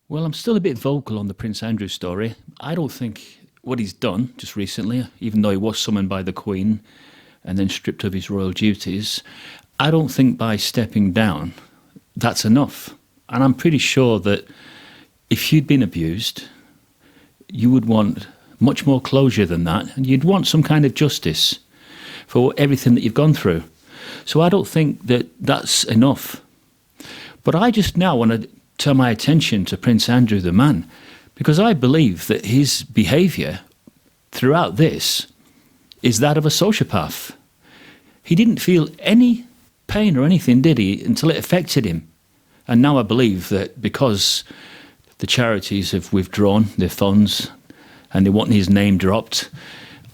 Well, I'm still a bit vocal on the Prince Andrew story. I don't think what he's done just recently, even though he was summoned by the Queen and then stripped of his royal duties, I don't think by stepping down that's enough. And I'm pretty sure that if you'd been abused, you would want much more closure than that, and you'd want some kind of justice for everything that you've gone through. So I don't think that that's enough. But I just now want to turn my attention to Prince Andrew the man, because I believe that his behaviour throughout this is that of a sociopath. He didn't feel any pain or anything, did he, until it affected him. And now I believe that because the charities have withdrawn their funds and they want his name dropped,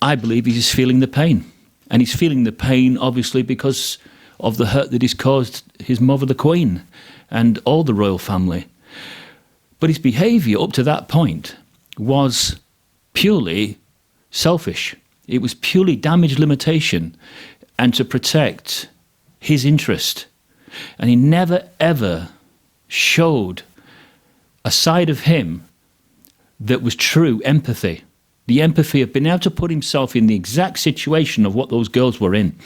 I believe he's feeling the pain. And he's feeling the pain, obviously, because of the hurt that he's caused his mother, the Queen, and all the royal family. But his behaviour up to that point was purely selfish. It was purely damage limitation and to protect his interest. And he never, ever showed a side of him that was true empathy. The empathy of being able to put himself in the exact situation of what those girls were in.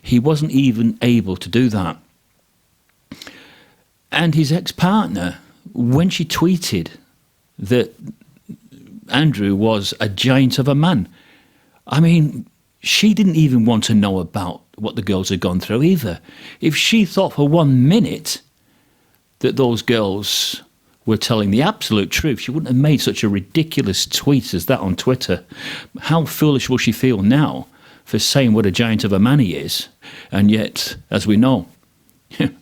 He wasn't even able to do that. And his ex-partner, when she tweeted that Andrew was a giant of a man, I mean, she didn't even want to know about what the girls had gone through either. If she thought for 1 minute that those girls were telling the absolute truth, she wouldn't have made such a ridiculous tweet as that on Twitter. How foolish will she feel now for saying what a giant of a man he is? And yet, as we know,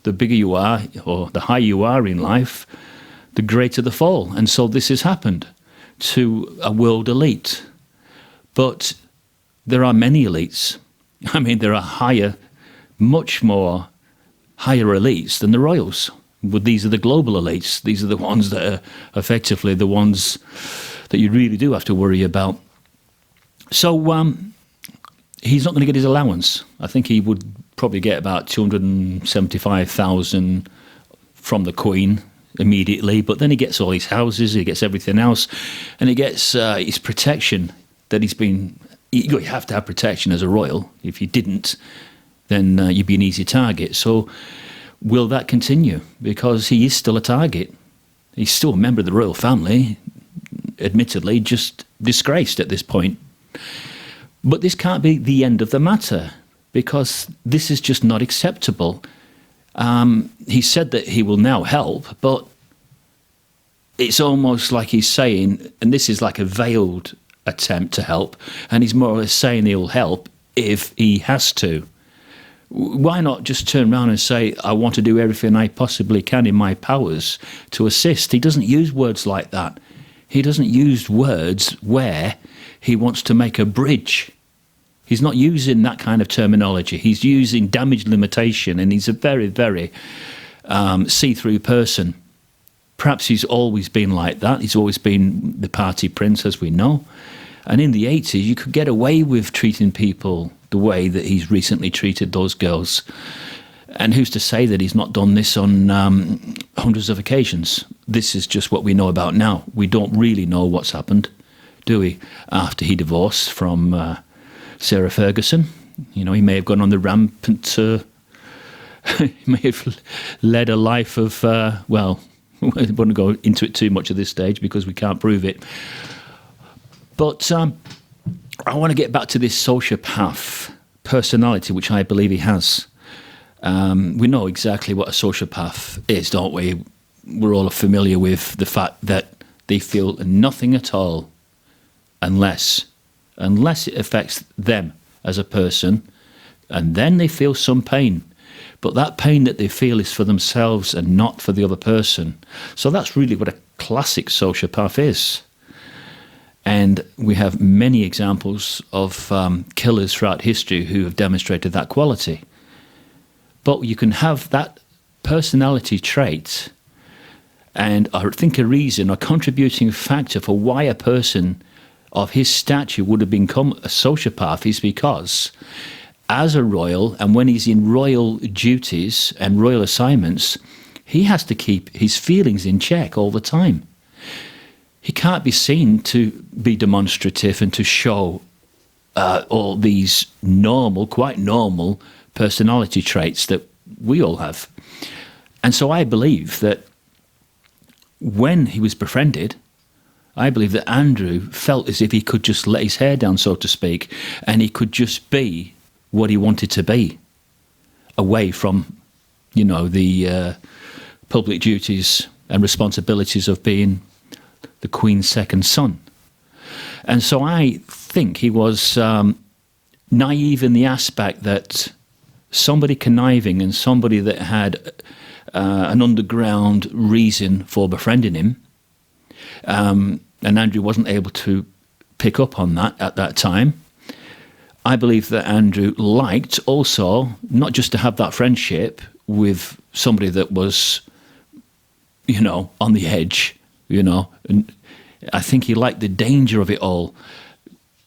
the bigger you are, or the higher you are in life, the greater the fall. And so this has happened to a world elite. But there are many elites. I mean, there are higher, much more higher elites than the royals. But these are the global elites. These are the ones that are effectively the ones that you really do have to worry about. So he's not going to get his allowance. I think he would probably get about 275,000 from the Queen immediately, but then he gets all his houses, he gets everything else, and he gets his protection that he's been... You have to have protection as a royal. If you didn't, then you'd be an easy target. So will that continue? Because he is still a target. He's still a member of the royal family, admittedly, just disgraced at this point. But this can't be the end of the matter, because this is just not acceptable. He said that he will now help, but it's almost like he's saying, and this is like a veiled attempt to help, and he's more or less saying he'll help if he has to. Why not just turn around and say, I want to do everything I possibly can in my powers to assist? He doesn't use words like that. He doesn't use words where he wants to make a bridge. He's not using that kind of terminology. He's using damage limitation, and he's a very, very see-through person. Perhaps he's always been like that. He's always been the party prince, as we know. And in the 80s, you could get away with treating people the way that he's recently treated those girls. And who's to say that he's not done this on hundreds of occasions? This is just what we know about now. We don't really know what's happened, do we, after he divorced from Sarah Ferguson. You know, he may have gone on the rampant... he may have led a life of, well... I won't go into it too much at this stage because we can't prove it. But I want to get back to this sociopath personality, which I believe he has. We know exactly what a sociopath is, don't we? We're all familiar with the fact that they feel nothing at all unless it affects them as a person, and then they feel some pain. But that pain that they feel is for themselves and not for the other person. So that's really what a classic sociopath is. And we have many examples of killers throughout history who have demonstrated that quality. But you can have that personality trait, and I think a reason, a contributing factor for why a person of his stature would have become a sociopath is because... as a royal, and when he's in royal duties and royal assignments, he has to keep his feelings in check all the time. he can't be seen to be demonstrative and to show all these quite normal personality traits that we all have. And so I believe that when he was befriended, I believe that Andrew felt as if he could just let his hair down, so to speak, and he could just be what he wanted to be, away from, the public duties and responsibilities of being the Queen's second son. And so I think he was naive in the aspect that somebody conniving and somebody that had an underground reason for befriending him, and Andrew wasn't able to pick up on that at that time. I believe that Andrew liked also not just to have that friendship with somebody that was, on the edge, and I think he liked the danger of it all.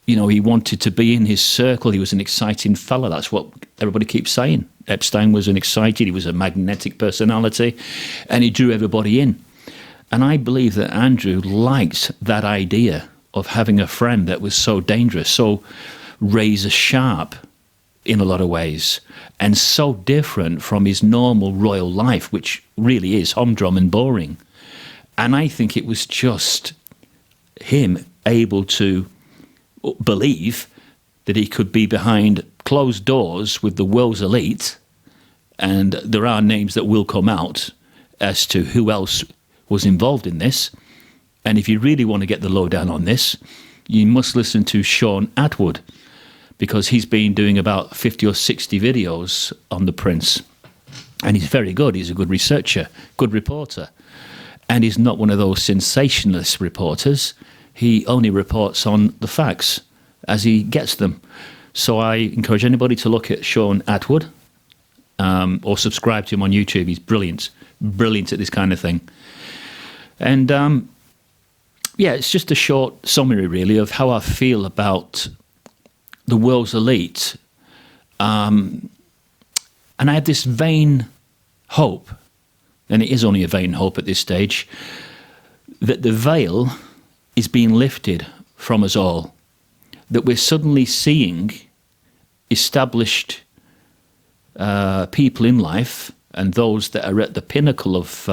He wanted to be in his circle. He was an exciting fella. That's what everybody keeps saying. Epstein was he was a magnetic personality, and he drew everybody in. And I believe that Andrew liked that idea of having a friend that was so dangerous, so razor sharp in a lot of ways, and so different from his normal royal life, which really is humdrum and boring. And I think it was just him able to believe that he could be behind closed doors with the world's elite, and there are names that will come out as to who else was involved in this. And if you really want to get the lowdown on this, you must listen to Sean Atwood, because he's been doing about 50 or 60 videos on the Prince. And he's very good. He's a good researcher, good reporter. And he's not one of those sensationalist reporters. He only reports on the facts as he gets them. So I encourage anybody to look at Sean Atwood or subscribe to him on YouTube. He's brilliant at this kind of thing. And it's just a short summary, really, of how I feel about the world's elite. And I have this vain hope, and it is only a vain hope at this stage, that the veil is being lifted from us all, that we're suddenly seeing established people in life and those that are at the pinnacle of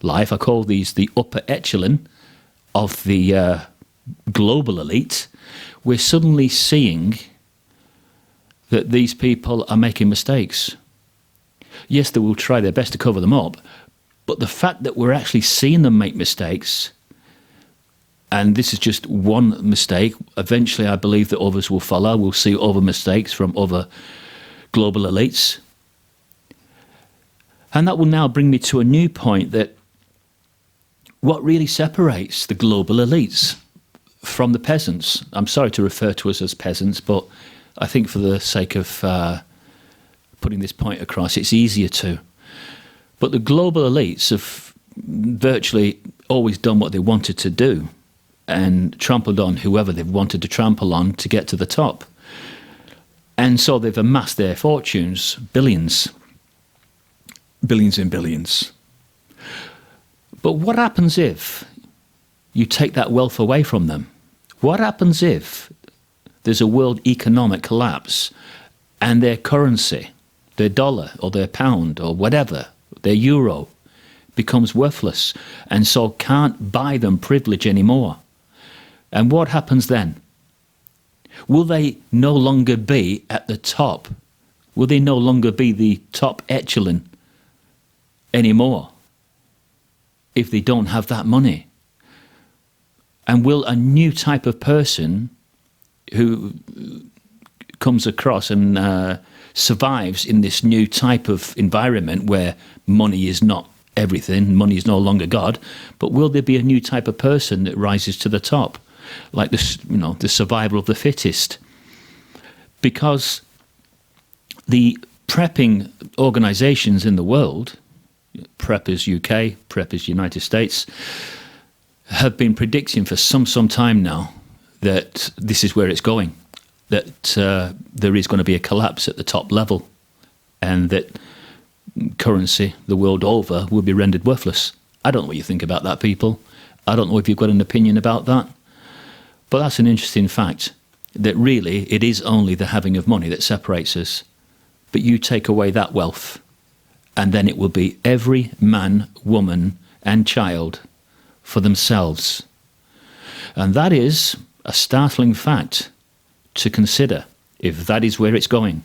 life. I call these the upper echelon of the global elite. We're suddenly seeing that these people are making mistakes. Yes, they will try their best to cover them up, but the fact that we're actually seeing them make mistakes, and this is just one mistake, eventually I believe that others will follow. We'll see other mistakes from other global elites. And that will now bring me to a new point, that what really separates the global elites from the peasants? I'm sorry to refer to us as peasants, but I think for the sake of putting this point across, it's easier to. But the global elites have virtually always done what they wanted to do and trampled on whoever they've wanted to trample on to get to the top. And so they've amassed their fortunes, billions and billions. But what happens if you take that wealth away from them? What happens if there's a world economic collapse and their currency, their dollar or their pound or whatever, their euro, becomes worthless and so can't buy them privilege anymore? And what happens then? Will they no longer be at the top? Will they no longer be the top echelon anymore if they don't have that money? And will a new type of person who comes across and survives in this new type of environment where money is not everything, money is no longer God, but will there be a new type of person that rises to the top? Like the survival of the fittest. Because the prepping organisations in the world, Preppers UK, Preppers United States, have been predicting for some time now that this is where it's going, that there is going to be a collapse at the top level and that currency the world over will be rendered worthless. I don't know what you think about that, people. I don't know if you've got an opinion about that, but that's an interesting fact, that really it is only the having of money that separates us. But you take away that wealth, and then it will be every man, woman and child for themselves. And that is a startling fact to consider if that is where it's going.